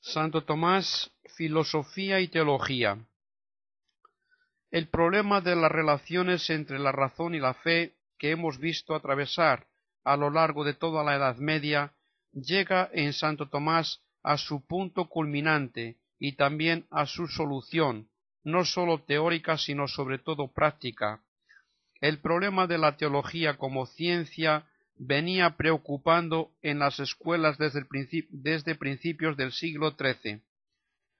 Santo Tomás, filosofía y teología. El problema de las relaciones entre la razón y la fe que hemos visto atravesar a lo largo de toda la Edad Media llega en Santo Tomás a su punto culminante y también a su solución, no sólo teórica sino sobre todo práctica. El problema de la teología como ciencia venía preocupando en las escuelas desde principios del siglo XIII.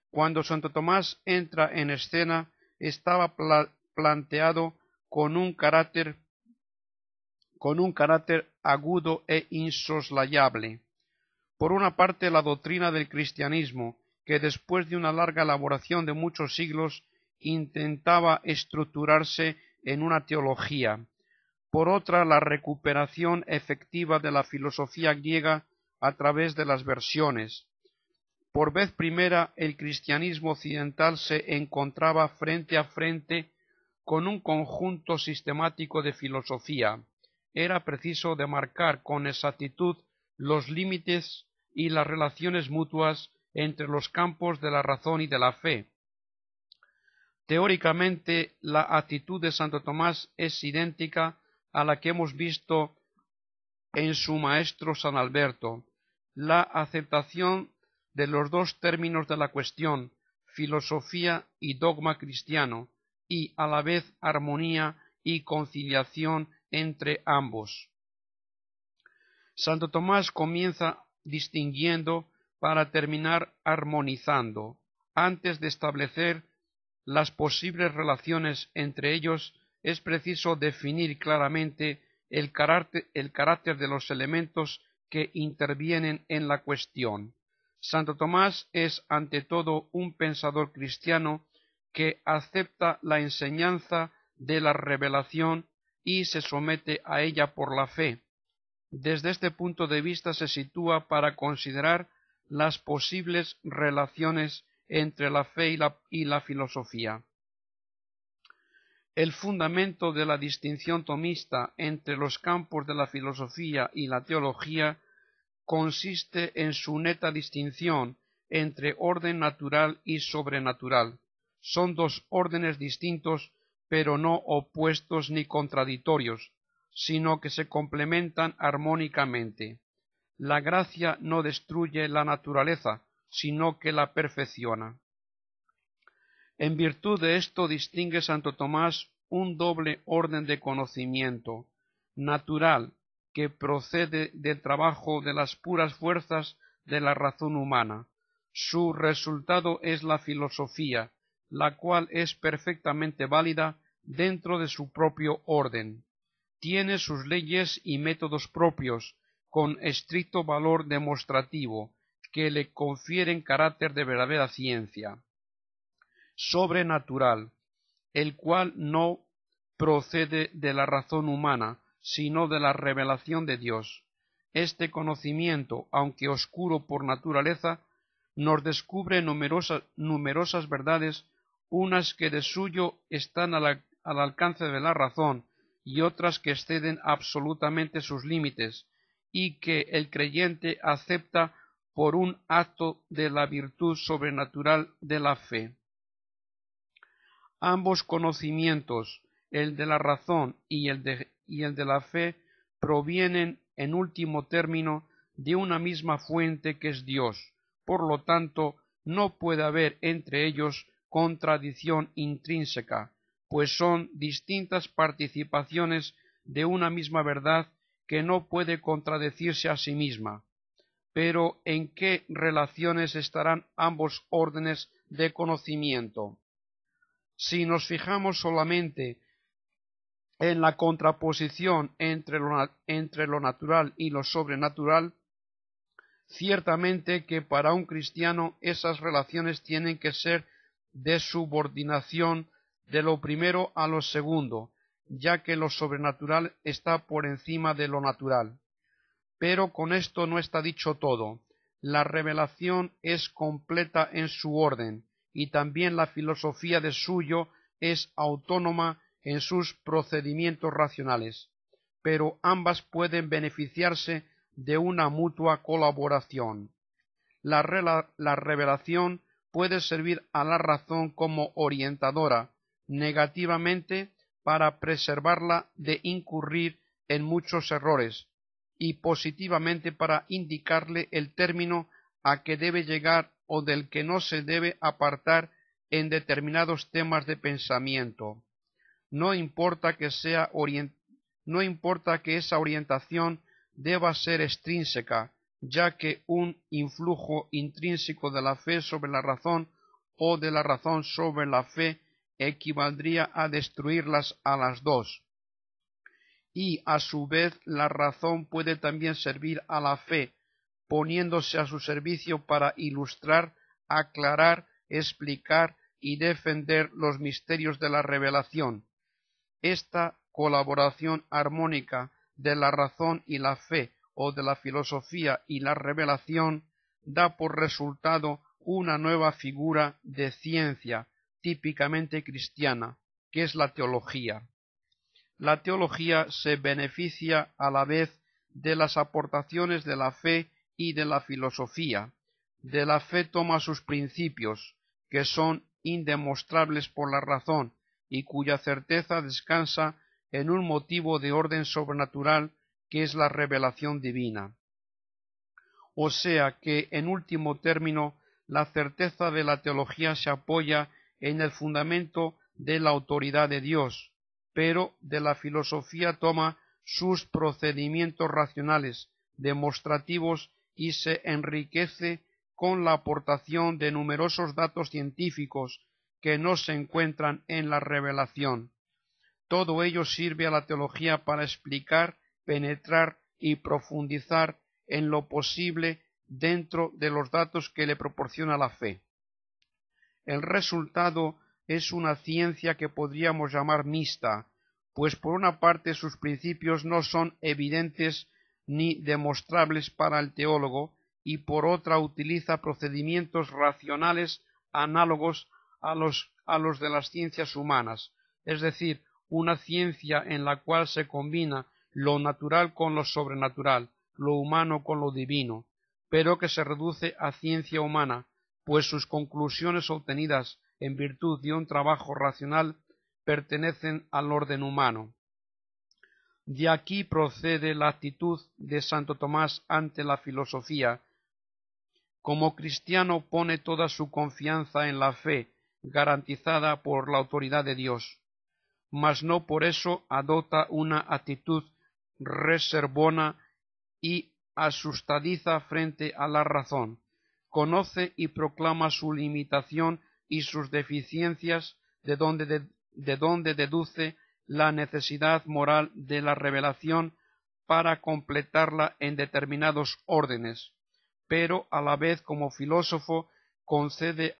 Cuando Santo Tomás entra en escena, estaba planteado con un carácter agudo e insoslayable. Por una parte, la doctrina del cristianismo, que después de una larga elaboración de muchos siglos intentaba estructurarse en una teología. Por otra, la recuperación efectiva de la filosofía griega a través de las versiones. Por vez primera, el cristianismo occidental se encontraba frente a frente con un conjunto sistemático de filosofía. Era preciso demarcar con exactitud los límites y las relaciones mutuas entre los campos de la razón y de la fe. Teóricamente, la actitud de Santo Tomás es idéntica a la que hemos visto en su maestro San Alberto, la aceptación de los dos términos de la cuestión, filosofía y dogma cristiano, y a la vez armonía y conciliación entre ambos. Santo Tomás comienza distinguiendo para terminar armonizando. Antes de establecer las posibles relaciones entre ellos, es preciso definir claramente el carácter de los elementos que intervienen en la cuestión. Santo Tomás es ante todo un pensador cristiano que acepta la enseñanza de la revelación y se somete a ella por la fe. Desde este punto de vista se sitúa para considerar las posibles relaciones entre la fe y la filosofía. El fundamento de la distinción tomista entre los campos de la filosofía y la teología consiste en su neta distinción entre orden natural y sobrenatural. Son dos órdenes distintos, pero no opuestos ni contradictorios, sino que se complementan armónicamente. La gracia no destruye la naturaleza, sino que la perfecciona. En virtud de esto distingue Santo Tomás un doble orden de conocimiento, natural, que procede del trabajo de las puras fuerzas de la razón humana. Su resultado es la filosofía, la cual es perfectamente válida dentro de su propio orden. Tiene sus leyes y métodos propios, con estricto valor demostrativo, que le confieren carácter de verdadera ciencia. Sobrenatural, el cual no procede de la razón humana, sino de la revelación de Dios. Este conocimiento, aunque oscuro por naturaleza, nos descubre numerosas verdades, unas que de suyo están al alcance de la razón y otras que exceden absolutamente sus límites, y que el creyente acepta por un acto de la virtud sobrenatural de la fe. Ambos conocimientos, el de la razón y el de la fe, provienen en último término de una misma fuente que es Dios. Por lo tanto, no puede haber entre ellos contradicción intrínseca, pues son distintas participaciones de una misma verdad que no puede contradecirse a sí misma. Pero ¿en qué relaciones estarán ambos órdenes de conocimiento? Si nos fijamos solamente en la contraposición entre lo natural y lo sobrenatural, ciertamente que para un cristiano esas relaciones tienen que ser de subordinación de lo primero a lo segundo, ya que lo sobrenatural está por encima de lo natural. Pero con esto no está dicho todo. La revelación es completa en su orden, y también la filosofía de suyo es autónoma en sus procedimientos racionales, pero ambas pueden beneficiarse de una mutua colaboración. La revelación puede servir a la razón como orientadora, negativamente para preservarla de incurrir en muchos errores, y positivamente para indicarle el término a que debe llegar o del que no se debe apartar en determinados temas de pensamiento. No importa que esa orientación deba ser extrínseca, ya que un influjo intrínseco de la fe sobre la razón o de la razón sobre la fe equivaldría a destruirlas a las dos. Y a su vez la razón puede también servir a la fe, poniéndose a su servicio para ilustrar, aclarar, explicar y defender los misterios de la revelación. Esta colaboración armónica de la razón y la fe, o de la filosofía y la revelación, da por resultado una nueva figura de ciencia típicamente cristiana, que es la teología. La teología se beneficia a la vez de las aportaciones de la fe y de la filosofía. De la fe toma sus principios, que son indemostrables por la razón, y cuya certeza descansa en un motivo de orden sobrenatural que es la revelación divina. O sea que, en último término, la certeza de la teología se apoya en el fundamento de la autoridad de Dios, pero de la filosofía toma sus procedimientos racionales, demostrativos, y se enriquece con la aportación de numerosos datos científicos que no se encuentran en la revelación. Todo ello sirve a la teología para explicar, penetrar y profundizar en lo posible dentro de los datos que le proporciona la fe. El resultado es una ciencia que podríamos llamar mixta, pues por una parte sus principios no son evidentes ni demostrables para el teólogo, y por otra utiliza procedimientos racionales análogos a los de las ciencias humanas, es decir, una ciencia en la cual se combina lo natural con lo sobrenatural, lo humano con lo divino, pero que se reduce a ciencia humana, pues sus conclusiones obtenidas en virtud de un trabajo racional pertenecen al orden humano. De aquí procede la actitud de Santo Tomás ante la filosofía. Como cristiano pone toda su confianza en la fe, garantizada por la autoridad de Dios, mas no por eso adopta una actitud reservona y asustadiza frente a la razón. Conoce y proclama su limitación y sus deficiencias, de donde deduce la necesidad moral de la revelación para completarla en determinados órdenes, pero a la vez como filósofo concede